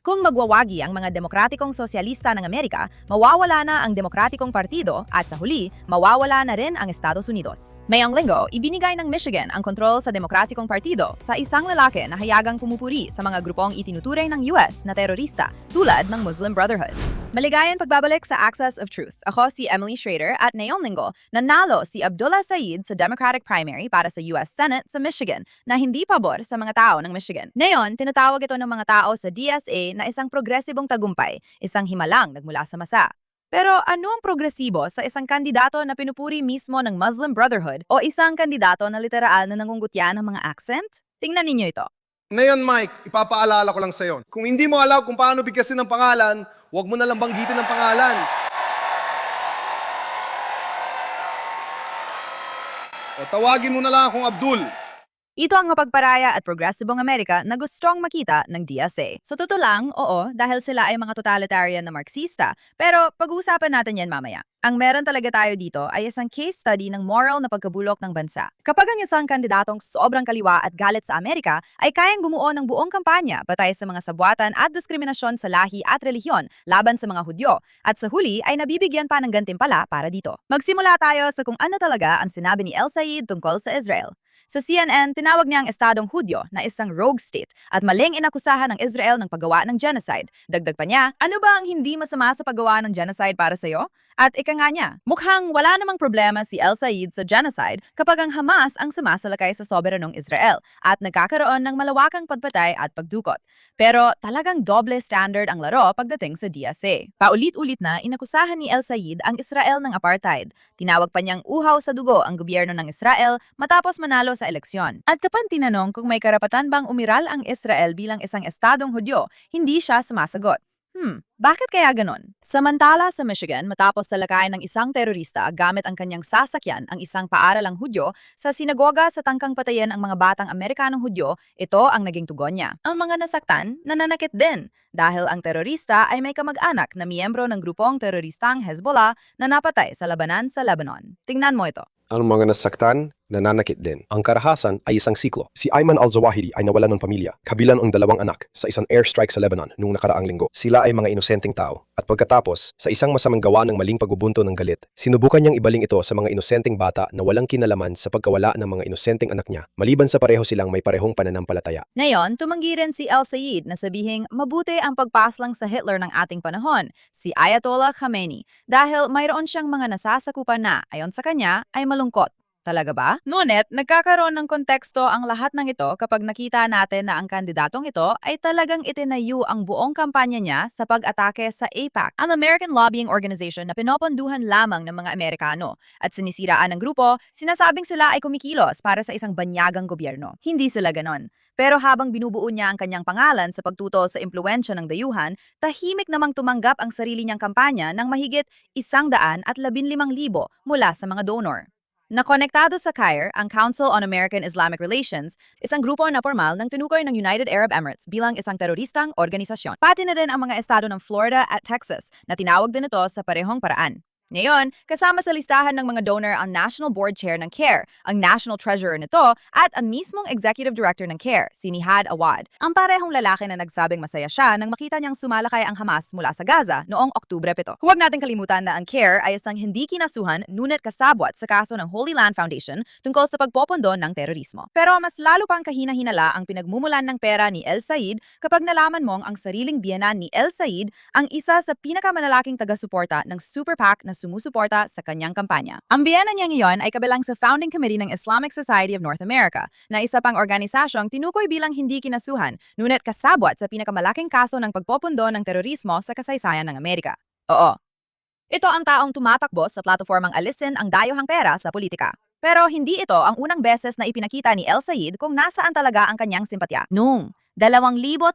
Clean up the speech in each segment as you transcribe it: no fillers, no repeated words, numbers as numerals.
Kung magwawagi ang mga demokratikong sosyalista ng Amerika, mawawala na ang Demokratikong Partido at sa huli, mawawala na rin ang Estados Unidos. Mayong linggo, ibinigay ng Michigan ang kontrol sa Demokratikong Partido sa isang lalaki na hayagang pumupuri sa mga grupong itinuturing ng US na terorista tulad ng Muslim Brotherhood. Maligayan pagbabalik sa Access of Truth. Ako si Emily Schrader at ngayong linggo, nanalo si Abdullah Said sa Democratic primary para sa US Senate sa Michigan na hindi pabor sa mga tao ng Michigan. Ngayon, tinatawag ito ng mga tao sa DSA na isang progresibong tagumpay, isang himalang nagmula sa masa. Pero ano ang progresibo sa isang kandidato na pinupuri mismo ng Muslim Brotherhood o isang kandidato na literal na nangungutya ng mga accent? Tingnan ninyo ito. Ngayon, Mike, ipapaalala ko lang sa'yo. Kung hindi mo alam kung paano bigkasin ng pangalan, huwag mo na lang banggitin ng pangalan. O tawagin mo na lang akong Abdul. Ito ang mapagparaya at progresibong Amerika na gustong makita ng DSA. Sa totoo lang, oo, dahil sila ay mga totalitarian na Marxista. Pero pag-uusapan natin yan mamaya. Ang meron talaga tayo dito ay isang case study ng moral na pagkabulok ng bansa. Kapag ang isang kandidatong sobrang kaliwa at galit sa Amerika ay kayang bumuo ng buong kampanya batay sa mga sabuatan at diskriminasyon sa lahi at relihiyon laban sa mga Hudyo at sa huli ay nabibigyan pa ng gantimpala para dito. Magsimula tayo sa kung ano talaga ang sinabi ni El Said tungkol sa Israel. Sa CNN, tinawag niya ang Estadong Hudyo na isang rogue state at maling inakusahan ng Israel ng paggawa ng genocide. Dagdag pa niya, ano ba ang hindi masama sa paggawa ng genocide para sa'yo? At ika nga niya, mukhang wala namang problema si El Said sa genocide kapag ang Hamas ang sumasalakay sa soberanong Israel at nagkakaroon ng malawakang pagpatay at pagdukot. Pero talagang doble standard ang laro pagdating sa DSA. Paulit-ulit na inakusahan ni El Said ang Israel ng apartheid. Tinawag pa niyang uhaw sa dugo ang gobyerno ng Israel matapos manalo sa eleksyon. At kapag tinanong kung may karapatan bang umiral ang Israel bilang isang estadong Hudyo, hindi siya sumasagot. Bakit kaya ganon? Samantala sa Michigan, matapos talakayan ng isang terorista gamit ang kanyang sasakyan ang isang paaralang Hudyo sa sinagoga sa tangkang patayin ang mga batang Amerikanong Hudyo, ito ang naging tugon niya. Ang mga nasaktan, nananakit din dahil ang terorista ay may kamag-anak na miyembro ng grupong teroristang Hezbollah na napatay sa labanan sa Lebanon. Tingnan mo ito. Ang mga nasaktan, nananakit din. Ang karahasan ay isang siklo. Si Ayman al-Zawahiri ay nawalan ng pamilya, kabilang ang 2 anak, sa isang airstrike sa Lebanon noong nakaraang linggo. Sila ay mga inosenteng tao. At pagkatapos, sa isang masamang gawa ng maling pagbubunto ng galit, sinubukan niyang ibaling ito sa mga inosenteng bata na walang kinalaman sa pagkawala ng mga inosenteng anak niya, maliban sa pareho silang may parehong pananampalataya. Ngayon, tumanggi rin si El Said na sabihing mabuti ang pagpaslang sa Hitler ng ating panahon, si Ayatollah Khamenei, dahil mayroon siyang mga nasasakupan na, ayon sa kanya, ay malungkot. Talaga ba? Ngunit, nagkakaroon ng konteksto ang lahat ng ito kapag nakita natin na ang kandidatong ito ay talagang itinayo ang buong kampanya niya sa pag-atake sa AIPAC, ang American Lobbying Organization na pinoponduhan lamang ng mga Amerikano. At sinisiraan ng grupo, sinasabing sila ay kumikilos para sa isang banyagang gobyerno. Hindi sila ganon. Pero habang binubuo niya ang kanyang pangalan sa pagtutol sa impluwensya ng dayuhan, tahimik namang tumanggap ang sarili niyang kampanya ng mahigit 115,000 mula sa mga donor. Nakonektado sa CAIR, ang Council on American Islamic Relations, isang grupo na formal ng tinukoy ng United Arab Emirates bilang isang teroristang organisasyon. Pati na rin ang mga estado ng Florida at Texas na tinawag din ito sa parehong paraan. Ngayon, kasama sa listahan ng mga donor ang National Board Chair ng CARE, ang National Treasurer nito, at ang mismong Executive Director ng CARE, si Nihad Awad. Ang parehong lalaki na nagsabing masaya siya nang makita niyang sumalakay ang Hamas mula sa Gaza noong Oktubre 7. Huwag natin kalimutan na ang CARE ay isang hindi kinasuhan ngunit kasabwat sa kaso ng Holy Land Foundation tungkol sa pagpopondo ng terorismo. Pero mas lalo pang kahina-hinala ang pinagmumulan ng pera ni El Said kapag nalaman mong ang sariling biyenan ni El Said ang isa sa pinakamalalaking taga-suporta ng Super PAC na sumusuporta sa kanyang kampanya. Ang biyenan niya ngayon ay kabilang sa Founding Committee ng Islamic Society of North America, na isa pang organisasyong tinukoy bilang hindi kinasuhan, ngunit kasabwat sa pinakamalaking kaso ng pagpopondo ng terorismo sa kasaysayan ng Amerika. Oo. Ito ang taong tumatakbo sa plataformang alisin ang dayuhang pera sa politika. Pero hindi ito ang unang beses na ipinakita ni El Said kung nasaan talaga ang kanyang simpatya. Noong 2011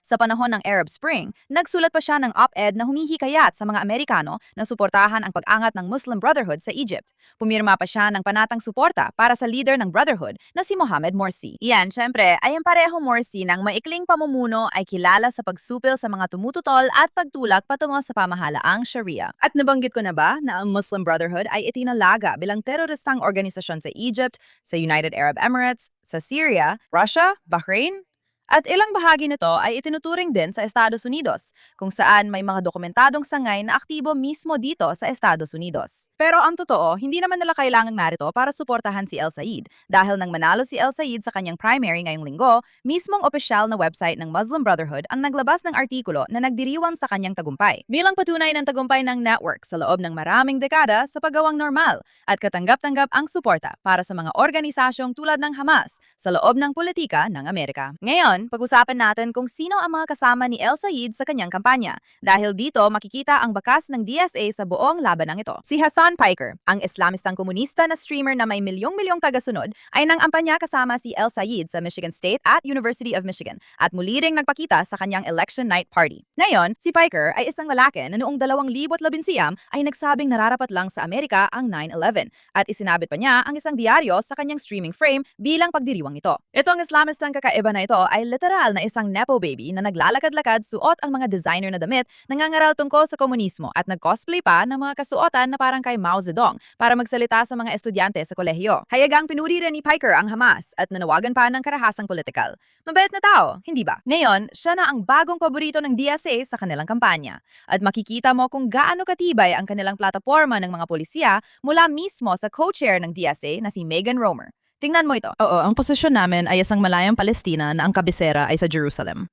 sa panahon ng Arab Spring, nagsulat pa siya ng op-ed na humihikayat sa mga Amerikano na suportahan ang pag-angat ng Muslim Brotherhood sa Egypt. Pumirma pa siya ng panatang suporta para sa leader ng Brotherhood na si Mohamed Morsi. Iyan, syempre, ay ang pareho Morsi ng maikling pamumuno ay kilala sa pagsupil sa mga tumututol at pagtulak patungo sa pamahalaang Sharia. At nabanggit ko na ba na ang Muslim Brotherhood ay itinalaga bilang teroristang organisasyon sa Egypt, sa United Arab Emirates, sa Syria, Russia, Bahrain, At ilang bahagi nito ay itinuturing din sa Estados Unidos, kung saan may mga dokumentadong sangay na aktibo mismo dito sa Estados Unidos. Pero ang totoo, hindi naman nila kailangang narito para suportahan si El Said dahil nang manalo si El Said sa kanyang primary ngayong linggo, mismong opisyal na website ng Muslim Brotherhood ang naglabas ng artikulo na nagdiriwang sa kanyang tagumpay. Bilang patunay ng tagumpay ng network sa loob ng maraming dekada sa paggawang normal at katanggap-tanggap ang suporta para sa mga organisasyong tulad ng Hamas sa loob ng politika ng Amerika. Ngayon, pag-usapan natin kung sino ang mga kasama ni El Said sa kanyang kampanya. Dahil dito makikita ang bakas ng DSA sa buong labanang ito. Si Hassan Piker, ang Islamistang komunista na streamer na may milyong-milyong tagasunod, ay nangampanya kasama si El Said sa Michigan State at University of Michigan at muli ring nagpakita sa kanyang election night party. Ngayon, si Piker ay isang lalaki na noong 2011 ay nagsabing nararapat lang sa Amerika ang 9/11 at isinabit pa niya ang isang diaryo sa kanyang streaming frame bilang pagdiriwang ito. Ito ang Islamistang kakaiba na ito ay literal na isang nepo baby na naglalakad-lakad suot ang mga designer na damit, nangangaral tungkol sa komunismo at nag-cosplay pa ng mga kasuotan na parang kay Mao Zedong para magsalita sa mga estudyante sa kolehiyo. Hayagang pinuri rin ni Piker ang Hamas at nanawagan pa ng karahasang politikal. Mabait na tao, hindi ba? Ngayon, siya na ang bagong paborito ng DSA sa kanilang kampanya. At makikita mo kung gaano katibay ang kanilang plataforma ng mga pulisya mula mismo sa co-chair ng DSA na si Megan Romer. Tingnan mo ito. Oo, ang posisyon namin ay isang malayang Palestina na ang kabisera ay sa Jerusalem.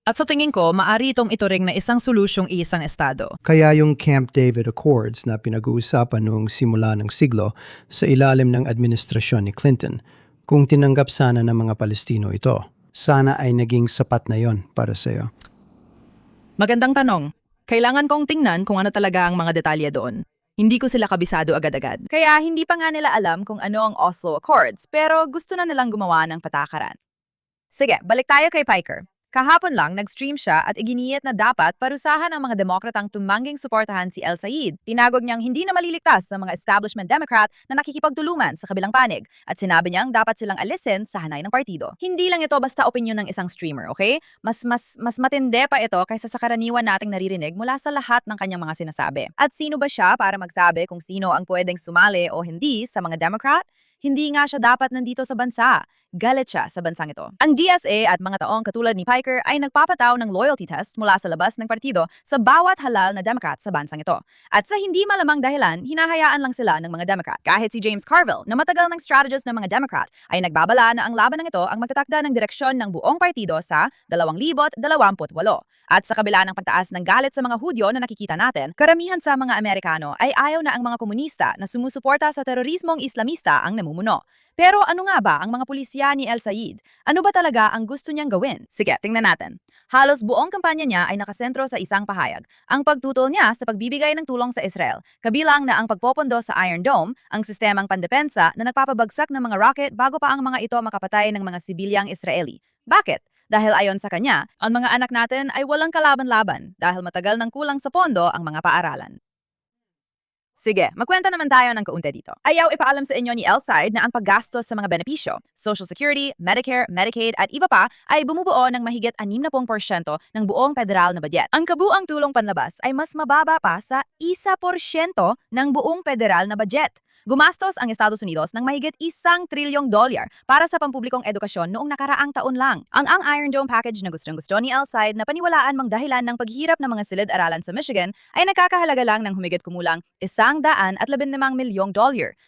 At sa tingin ko, maari itong ituring na isang solusyong isang estado. Kaya yung Camp David Accords na pinag-uusapan noong simula ng siglo sa ilalim ng administrasyon ni Clinton, kung tinanggap sana ng mga Palestino ito, sana ay naging sapat na yon para sa iyo. Magandang tanong. Kailangan kong tingnan kung ano talaga ang mga detalye doon. Hindi ko sila kabisado agad-agad. Kaya hindi pa nga nila alam kung ano ang Oslo Accords, pero gusto na nilang gumawa ng patakaran. Sige, balik tayo kay Piker. Kahapon lang, nag-stream siya at iginiyit na dapat parusahan ang mga demokratang tumangging suportahan si El Said. Tinagog niyang hindi na maliligtas sa mga establishment Democrat na nakikipagtulungan sa kabilang panig at sinabi niyang dapat silang alisin sa hanay ng partido. Hindi lang ito basta opinyon ng isang streamer, okay? Mas matindi pa ito kaysa sa karaniwan nating naririnig mula sa lahat ng kanyang mga sinasabi. At sino ba siya para magsabi kung sino ang pwedeng sumali o hindi sa mga Democrat? Hindi nga siya dapat nandito sa bansa. Galit siya sa bansang ito. Ang DSA at mga taong katulad ni Piker ay nagpapataw ng loyalty test mula sa labas ng partido sa bawat halal na Democrat sa bansang ito. At sa hindi malamang dahilan, hinahayaan lang sila ng mga Democrat. Kahit si James Carville, na matagal ng strategist ng mga Democrat, ay nagbabala na ang labanang ito ang magtatakda ng direksyon ng buong partido sa 2028. At sa kabila ng pagtaas ng galit sa mga Hudyo na nakikita natin, karamihan sa mga Amerikano ay ayaw na ang mga komunista na sumusuporta sa terorismong Islamista ang namumuno. Pero ano nga ba ang mga pulisya ni El Said? Ano ba talaga ang gusto niyang gawin? Sige, tingnan natin. Halos buong kampanya niya ay nakasentro sa isang pahayag, ang pagtutol niya sa pagbibigay ng tulong sa Israel, kabilang na ang pagpopondo sa Iron Dome, ang sistemang pandepensa na nagpapabagsak ng mga rocket bago pa ang mga ito makapatay ng mga sibilyang Israeli. Bakit? Dahil ayon sa kanya, ang mga anak natin ay walang kalaban-laban dahil matagal nang kulang sa pondo ang mga paaralan. Sige, magkwenta naman tayo ng kaunti dito. Ayaw ipaalam sa inyo ni El Said na ang paggastos sa mga benepisyo, Social Security, Medicare, Medicaid at iba pa ay bumubuo ng mahigit 60% ng buong federal na budget. Ang kabuang tulong panlabas ay mas mababa pa sa 1% ng buong federal na budget. Gumastos ang Estados Unidos ng mahigit $1 trilyong para sa pampublikong edukasyon noong nakaraang taon lang. Ang Iron Dome package na gustong-gusto ni El Said na paniwalaan mang dahilan ng paghirap ng mga silid-aralan sa Michigan ay nagkakahalaga lang ng humigit kumulang $115 milyong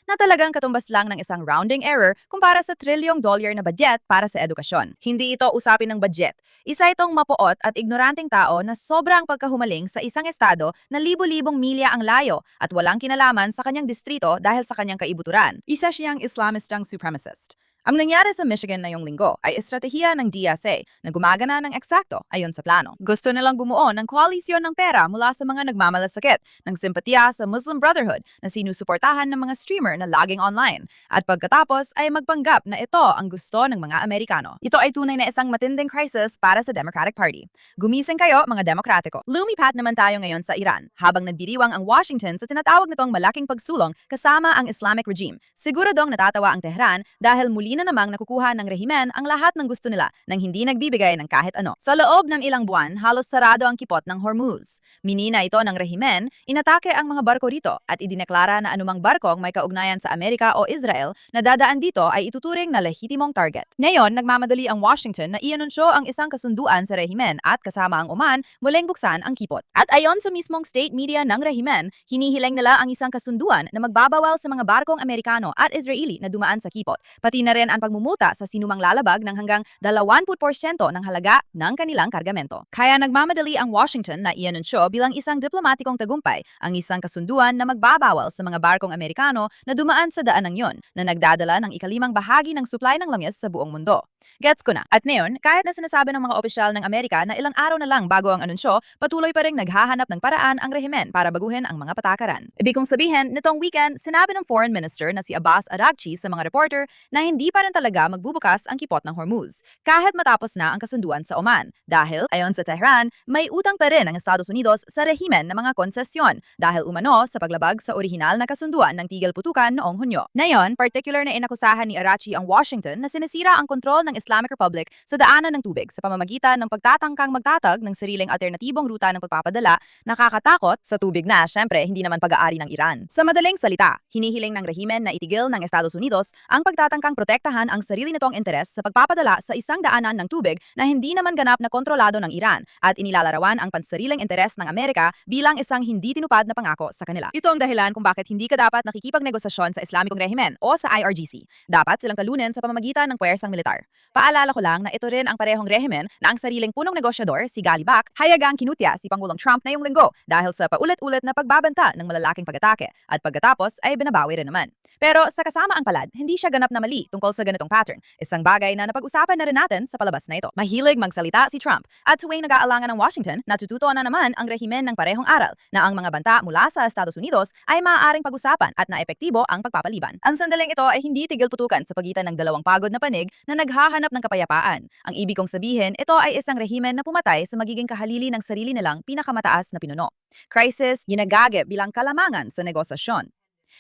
na talagang katumbas lang ng isang rounding error kumpara sa $1 trillion na budget para sa edukasyon. Hindi ito usapin ng budget. Isa itong mapuot at ignoranteng tao na sobrang pagkahumaling sa isang estado na libo-libong milya ang layo at walang kinalaman sa kanyang distrito dahil sa kanyang kaibuturan. Isa siyang Islamistang supremacist. Ang nangyari sa Michigan ngayong linggo ay estratehiya ng DSA na gumagana ng eksakto ayon sa plano. Gusto nilang bumuo ng koalisyon ng pera mula sa mga nagmamalasakit ng simpatiya sa Muslim Brotherhood na sinusuportahan ng mga streamer na laging online. At pagkatapos ay magpanggap na ito ang gusto ng mga Amerikano. Ito ay tunay na isang matinding crisis para sa Democratic Party. Gumising kayo mga Demokratiko. Lumipat naman tayo ngayon sa Iran habang nagdiriwang ang Washington sa tinatawag nitong malaking pagsulong kasama ang Islamic regime. Siguradong natatawa ang Tehran dahil muli na namang nakukuha ng rehimen ang lahat ng gusto nila nang hindi nagbibigay ng kahit ano. Sa loob ng ilang buwan, halos sarado ang kipot ng Hormuz. Minina ito ng rehimen, inatake ang mga barko rito at idineklara na anumang barkong may kaugnayan sa Amerika o Israel na dadaan dito ay ituturing na lehitimong target. Ngayon, nagmamadali ang Washington na ianunsyo ang isang kasunduan sa rehimen at kasama ang Oman muling buksan ang kipot. At ayon sa mismong state media ng rehimen, hinihiling nila ang isang kasunduan na magbabawal sa mga barkong Amerikano at Israeli na dumaan sa kipot, pati na rin ang pagmumuta sa sinumang lalabag ng hanggang 20% ng halaga ng kanilang kargamento. Kaya nagmamadali ang Washington na ianunsyo bilang isang diplomatikong tagumpay ang isang kasunduan na magbabawal sa mga barkong Amerikano na dumaan sa daanang yon na nagdadala ng ikalimang bahagi ng supply ng langis sa buong mundo. Gets ko na. At ngayon, kahit na sinasabi ng mga opisyal ng Amerika na ilang araw na lang bago ang anunsyo, patuloy pa rin naghahanap ng paraan ang rehimen para baguhin ang mga patakaran. Ibig kong sabihin, nitong weekend, sinabi ng Foreign Minister na si Abbas Araghchi sa mga reporter na hindi pa rin talaga magbubukas ang kipot ng Hormuz, kahit matapos na ang kasunduan sa Oman. Dahil, ayon sa Tehran, may utang pa rin ang Estados Unidos sa rehimen ng mga konsesyon dahil umano sa paglabag sa orihinal na kasunduan ng tigil putukan noong Hunyo. Ngayon, particular na inakusahan ni Araghchi ang Washington na sinisira ang kontrol ng Islamic Republic sa daanan ng tubig sa pamamagitan ng pagtatangkang magtatag ng sariling alternatibong ruta ng pagpapadala nakakatakot sa tubig na, syempre, hindi naman pag-aari ng Iran. Sa madaling salita, hinihiling ng rehimen na itigil ng Estados Unidos ang pagtatangkang protektahan ang sarili nitong interes sa pagpapadala sa isang daanan ng tubig na hindi naman ganap na kontrolado ng Iran at inilalarawan ang pansariling interes ng Amerika bilang isang hindi tinupad na pangako sa kanila. Ito ang dahilan kung bakit hindi ka dapat nakikipagnegosasyon sa Islamikong rehimen o sa IRGC. Dapat silang talunin sa pamamagitan ng puwersang militar. Paalala ko lang na ito rin ang parehong rehimen na ang sariling punong negosyador, si Gali Bak, hayagang kinutya si Pangulong Trump ngayong linggo dahil sa paulit-ulit na pagbabanta ng malalaking pag-atake at pagkatapos ay binabawi rin naman. Pero sa kasama ang palad, hindi siya ganap na mali tungkol sa ganitong pattern. Isang bagay na napag-usapan na rin natin sa palabas na ito. Mahilig magsalita si Trump at tuwing nag-aalangan ng Washington, natututo na naman ang rehimen ng parehong aral na ang mga banta mula sa Estados Unidos ay maaaring pag-usapan at naepektibo ang pagpapaliban. Ang sandaling ito ay hindi tigil putukan sa pagitan ng dalawang pagod na panig na naghahanap ng kapayapaan. Ang ibig kong sabihin, ito ay isang rehimen na pumatay sa magiging kahalili ng sarili nilang pinakamataas na pinuno. Crisis, ginagage bilang kalamangan sa negosasyon.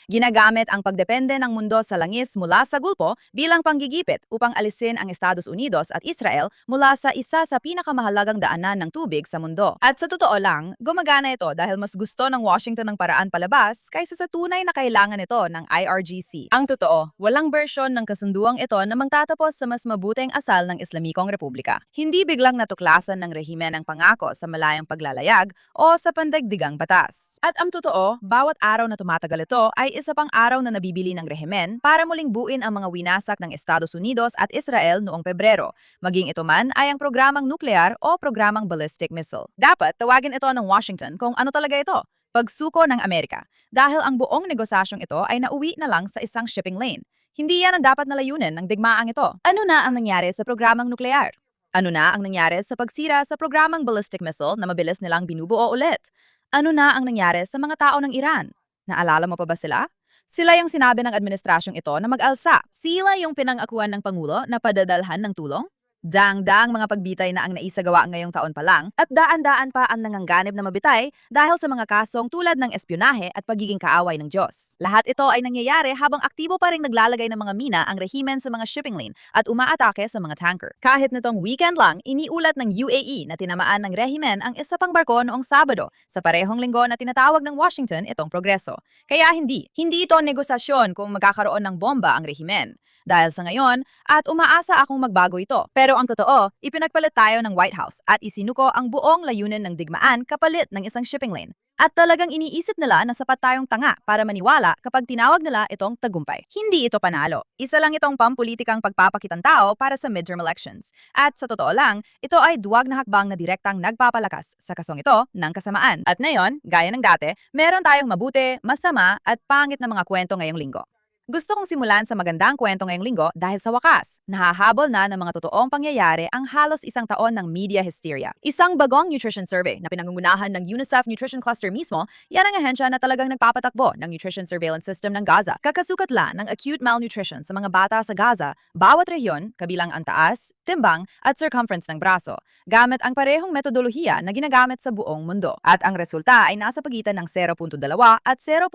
Ginagamit ang pagdepende ng mundo sa langis mula sa Gulpo bilang panggigipit upang alisin ang Estados Unidos at Israel mula sa isa sa pinakamahalagang daanan ng tubig sa mundo. At sa totoo lang, gumagana ito dahil mas gusto ng Washington ng paraan palabas kaysa sa tunay na kailangan ito ng IRGC. Ang totoo, walang bersyon ng kasunduang ito na magtatapos sa mas mabuting asal ng Islamikong Republika. Hindi biglang natuklasan ng rehimen ang pangako sa malayang paglalayag o sa pandaigdigang batas. At ang totoo, bawat araw na tumatagal ito ay isa pang araw na nabibili ng rehimen para muling buuin ang mga winasak ng Estados Unidos at Israel noong Pebrero, maging ito man ay ang programang nuklear o programang ballistic missile. Dapat tawagin ito ng Washington kung ano talaga ito, pagsuko ng Amerika, dahil ang buong negosasyong ito ay nauwi na lang sa isang shipping lane. Hindi yan ang dapat na layunin ng digmaang ito. Ano na ang nangyari sa programang nuklear? Ano na ang nangyari sa pagsira sa programang ballistic missile na mabilis nilang binubuo ulit? Ano na ang nangyari sa mga tao ng Iran? Naalala mo pa ba sila? Sila yung sinabi ng administrasyong ito na mag-alsa. Sila yung pinangakuan ng Pangulo na padadalhan ng tulong? Dang-dang mga pagbitay na ang naisagawa ngayong taon pa lang at daan-daan pa ang nangangganib na mabitay dahil sa mga kasong tulad ng espionahe at pagiging kaaway ng Diyos. Lahat ito ay nangyayari habang aktibo pa rin naglalagay ng mga mina ang rehimen sa mga shipping lane at umaatake sa mga tanker. Kahit nitong weekend lang, iniulat ng UAE na tinamaan ng rehimen ang isa pang barko noong Sabado sa parehong linggo na tinatawag ng Washington itong progreso. Kaya hindi ito negosasyon kung magkakaroon ng bomba ang rehimen. Dahil sa ngayon, at umaasa akong magbago ito. Pero ang totoo, ipinagpalit tayo ng White House at isinuko ang buong layunin ng digmaan kapalit ng isang shipping lane. At talagang iniisip nila na sapat tayong tanga para maniwala kapag tinawag nila itong tagumpay. Hindi ito panalo. Isa lang itong pampulitikang pagpapakitang tao para sa midterm elections. At sa totoo lang, ito ay duwag na hakbang na direktang nagpapalakas sa kasong ito ng kasamaan. At ngayon, gaya ng dati, meron tayong mabuti, masama at pangit na mga kwento ngayong linggo. Gusto kong simulan sa magandang kwento ngayong linggo dahil sa wakas, nahahabol na ng mga totoong pangyayari ang halos isang taon ng media hysteria. Isang bagong nutrition survey na pinangungunahan ng UNICEF Nutrition Cluster mismo, yan ang ahensya na talagang nagpapatakbo ng nutrition surveillance system ng Gaza. Kakasukatla ng acute malnutrition sa mga bata sa Gaza, bawat rehiyon, kabilang ang taas, timbang at circumference ng braso, gamit ang parehong metodolohiya na ginagamit sa buong mundo. At ang resulta ay nasa pagitan ng 0.2 at 0.8%.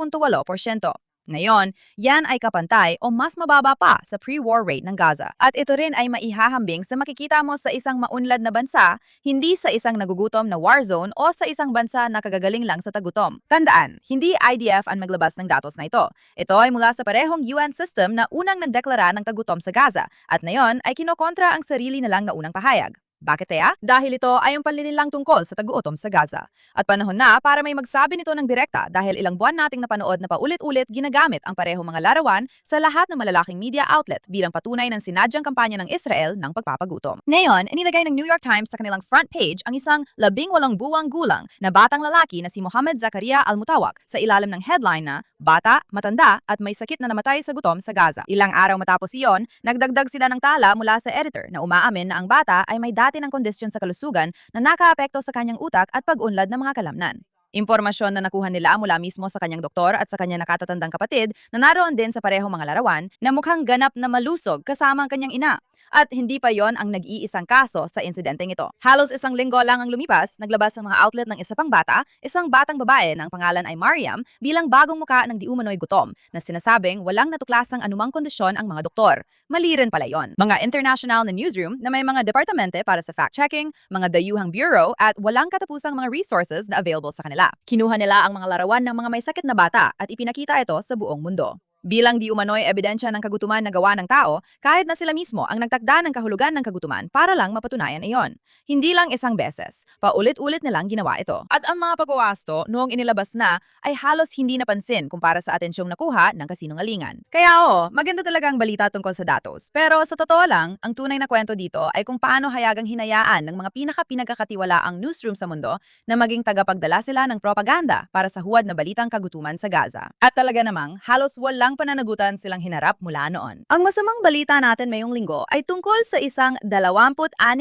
Ngayon, yan ay kapantay o mas mababa pa sa pre-war rate ng Gaza. At ito rin ay maihahambing sa makikita mo sa isang maunlad na bansa, hindi sa isang nagugutom na war zone o sa isang bansa na kagagaling lang sa tagutom. Tandaan, hindi IDF ang maglabas ng datos na ito. Ito ay mula sa parehong UN system na unang nagdeklara ng tagutom sa Gaza at ngayon ay kinokontra ang sarili nilang naunang pahayag. Bakit kaya? Dahil ito ay ang panlinilang tungkol sa tagutom sa Gaza. At panahon na para may magsabi nito ng direkta dahil ilang buwan nating napanood na paulit-ulit ginagamit ang parehong mga larawan sa lahat ng malalaking media outlet bilang patunay ng sinadyang kampanya ng Israel ng pagpapagutom. Ngayon, inilagay ng New York Times sa kanilang front page ang isang 18 buwang gulang na batang lalaki na si Mohammed Zakaria Al-Mutawak sa ilalim ng headline na Bata, Matanda at May Sakit na Namatay sa Gutom sa Gaza. Ilang araw matapos iyon, nagdagdag sila ng tala mula sa editor na umaamin na ang bata ay may dati ng kondisyon sa kalusugan na nakaapekto sa kanyang utak at pag-unlad ng mga kalamnan. Impormasyon na nakuha nila mula mismo sa kanyang doktor at sa kanyang nakatatandang kapatid na naroon din sa parehong mga larawan na mukhang ganap na malusog kasama ang kanyang ina. At hindi pa yon ang nag-iisang kaso sa insidenteng ito. Halos isang linggo lang ang lumipas, naglabas ng mga outlet ng isa pang bata, isang batang babae na ang pangalan ay Mariam, bilang bagong muka ng di umano'y gutom, na sinasabing walang natuklasang anumang kondisyon ang mga doktor. Mali rin pala yon. Mga international na newsroom na may mga departamente para sa fact-checking, mga dayuhang bureau at walang katapusang mga resources na available sa kanila. Kinuha nila ang mga larawan ng mga may sakit na bata at ipinakita ito sa buong mundo. Bilang di umano'y ebidensya ng kagutuman na gawa ng tao, kahit na sila mismo ang nagtakda ng kahulugan ng kagutuman para lang mapatunayan iyon. Hindi lang isang beses, paulit-ulit nilang ginawa ito. At ang mga pagwawasto noong inilabas na ay halos hindi napansin kumpara sa atensyong nakuha ng kasinungalingan. Kaya maganda talaga ang balita tungkol sa datos. Pero sa totoo lang, ang tunay na kwento dito ay kung paano hayagang hinayaan ng mga pinagkakatiwalaang newsroom sa mundo na maging tagapagdala sila ng propaganda para sa huwad na balitang kagutuman sa Gaza. At talaga namang halos walang pananagutan silang hinarap mula noon. Ang masamang balita natin mayong linggo ay tungkol sa isang 26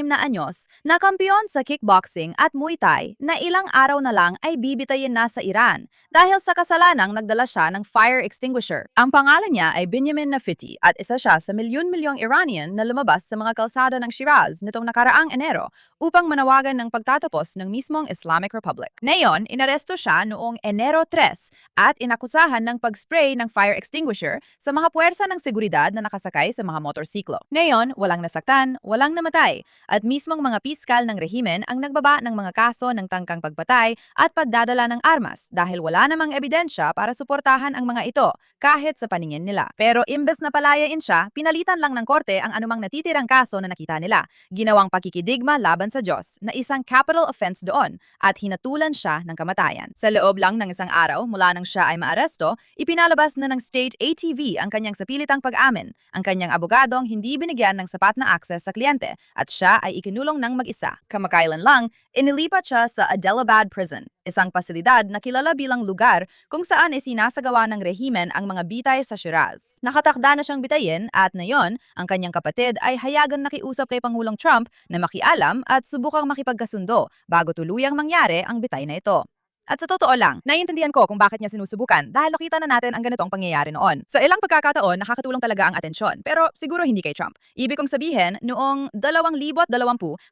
na anyos na kampiyon sa kickboxing at Muay Thai na ilang araw na lang ay bibitayin na sa Iran dahil sa kasalanang nagdala siya ng fire extinguisher. Ang pangalan niya ay Benjamin Nafiti at isa siya sa milyon-milyong Iranian na lumabas sa mga kalsada ng Shiraz nitong nakaraang Enero upang manawagan ng pagtatapos ng mismong Islamic Republic. Ngayon, inaresto siya noong Enero 3 at inakusahan ng pag-spray ng fire extinguisher sa mga puwersa ng seguridad na nakasakay sa mga motorsiklo. Ngayon, walang nasaktan, walang namatay, at mismong mga piskal ng rehimen ang nagbaba ng mga kaso ng tangkang pagpatay at pagdadala ng armas dahil wala namang ebidensya para suportahan ang mga ito kahit sa paningin nila. Pero imbes na palayain siya, pinalitan lang ng korte ang anumang natitirang kaso na nakita nila. Ginawang pakikidigma laban sa Diyos na isang capital offense doon at hinatulan siya ng kamatayan. Sa loob lang ng isang araw mula nang siya ay maaresto, ipinalabas na ng state ATV ang kanyang sapilitang pag-amin. Ang kanyang abogadong hindi binigyan ng sapat na akses sa kliyente at siya ay ikinulong ng mag-isa. Kamakailan lang, inilipat siya sa Adelabad Prison, isang pasilidad na kilala bilang lugar kung saan isinasagawa ng rehimen ang mga bitay sa Shiraz. Nakatakda na siyang bitayin at ngayon, ang kanyang kapatid ay hayagang nakiusap kay Pangulong Trump na makialam at subukang makipagkasundo bago tuluyang mangyari ang bitay na ito. At sa totoo lang, naiintindihan ko kung bakit niya sinusubukan dahil nakita na natin ang ganitong pangyayari noon. Sa ilang pagkakataon, nakakatulong talaga ang atensyon, pero siguro hindi kay Trump. Ibig kong sabihin, noong 2020,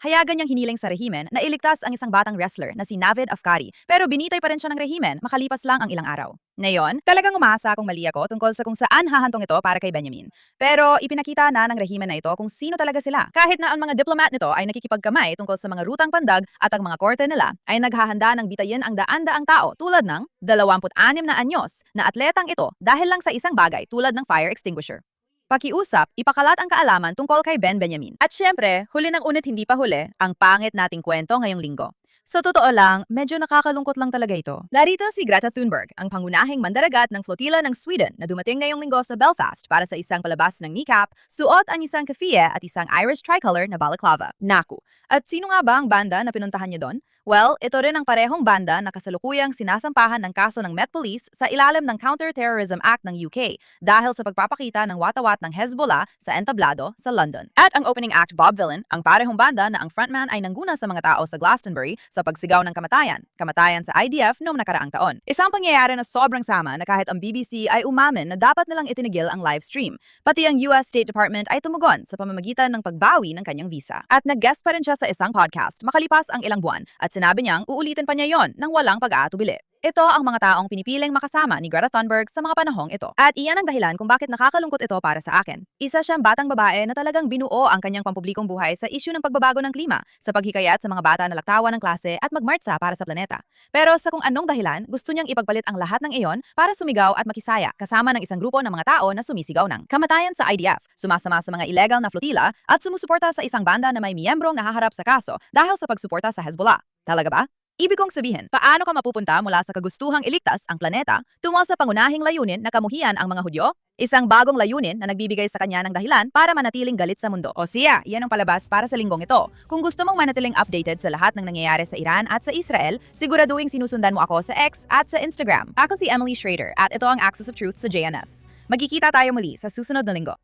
hayagan niyang hiniling sa rehimen na iligtas ang isang batang wrestler na si Navid Afkari, pero binitay pa rin siya ng rehimen makalipas lang ang ilang araw. Ngayon, talagang umasa kung mali ako tungkol sa kung saan hahantong ito para kay Benjamin. Pero ipinakita na ng rehimen na ito kung sino talaga sila. Kahit na ang mga diplomat nito ay nakikipagkamay tungkol sa mga rutang pandag at ang mga korte nila ay naghahanda ng bitayin ang daan-daang tao tulad ng 26 na anyos na atletang ito dahil lang sa isang bagay tulad ng fire extinguisher. Pakiusap, ipakalat ang kaalaman tungkol kay Benjamin. At syempre, huli ng unit hindi pa huli, ang pangit nating kwento ngayong linggo. Sa totoo lang, medyo nakakalungkot lang talaga ito. Narito si Greta Thunberg, ang pangunahing mandaragat ng flotilla ng Sweden na dumating ngayong linggo sa Belfast para sa isang palabas ng kneecap, suot ang isang keffiyeh at isang Irish tricolor na balaclava. Naku! At sino nga ba ang banda na pinuntahan niya doon? Well, ito rin ang parehong banda na kasalukuyang sinasampahan ng kaso ng Met Police sa ilalim ng Counter-Terrorism Act ng UK dahil sa pagpapakita ng watawat ng Hezbollah sa entablado sa London. At ang opening act Bob Vylan, ang parehong banda na ang frontman ay nangguna sa mga tao sa Glastonbury sa pagsigaw ng kamatayan sa IDF noong nakaraang taon. Isang pangyayari na sobrang sama na kahit ang BBC ay umamin na dapat nilang itinigil ang live stream. Pati ang US State Department ay tumugon sa pamamagitan ng pagbawi ng kanyang visa. At nag-guest pa rin siya sa isang podcast makalipas ang ilang buwan at sinabi niyang uulitin pa niya yon nang walang pag-aatubili. Ito ang mga taong pinipiling makasama ni Greta Thunberg sa mga panahong ito. At iyan ang dahilan kung bakit nakakalungkot ito para sa akin. Isa siyang batang babae na talagang binuo ang kanyang pampublikong buhay sa isyu ng pagbabago ng klima, sa paghikayat sa mga bata na laktawan ng klase at magmartsa para sa planeta. Pero sa kung anong dahilan, gusto niyang ipagpalit ang lahat ng iyon para sumigaw at makisaya kasama ng isang grupo ng mga tao na sumisigaw ng kamatayan sa IDF, sumasama sa mga illegal na flotilla at sumusuporta sa isang banda na may miyembrong nahaharap sa kaso dahil sa pagsuporta sa Hezbollah. Talaga ba? Ibig kong sabihin, paano ka mapupunta mula sa kagustuhang iligtas ang planeta tungo sa pangunahing layunin na kamuhian ang mga Hudyo? Isang bagong layunin na nagbibigay sa kanya ng dahilan para manatiling galit sa mundo. O siya, yan ang palabas para sa linggong ito. Kung gusto mong manatiling updated sa lahat ng nangyayari sa Iran at sa Israel, siguraduhin sinusundan mo ako sa X at sa Instagram. Ako si Emily Schrader at ito ang Axis of Truth sa JNS. Magkikita tayo muli sa susunod na linggo.